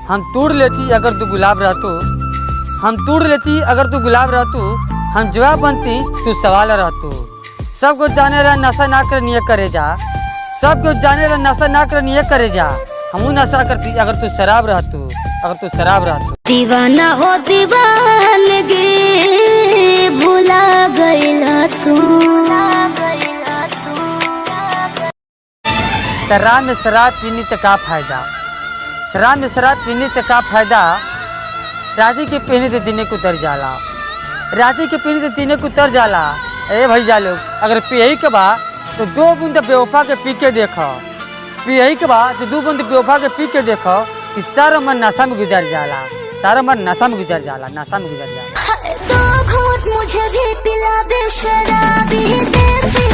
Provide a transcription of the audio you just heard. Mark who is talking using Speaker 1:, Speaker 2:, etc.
Speaker 1: हम तोड़ लेती अगर तू गुलाब रहतू, हम तोड़ लेती अगर तू गुलाब रहतू, हम जवाब बनती तू सवाल रहतू। सब कुछ जाने ला नशा ना कर निये करे जा, सब कुछ जाने ला नशा ना कर निये करे जा। हमू नशा करती अगर तू शराब रहतू, अगर तू शराब रहतू।
Speaker 2: दीवाना हो दीवानगी भुला गइला तू।
Speaker 1: शराब में शराब पीने से का फायदा, शराब में शराब पीने से का फायदा। राती के पीने से दिने को उतर जाला, राती के पीने से दिने को उतर जाला। ए भैया लोग, अगर पियही के बा तो 2 बूंद बेवफा के पी के देखो, पियही के बा तो 2 बूंद बेवफा के पी के देखो कि सारा मन नशा में गुजर जाला, सारा मन नशा में गुजर जाला, नशा में गुजर जाला।
Speaker 2: तो घूंट मुझे भी पिला दे शराबी दे फिर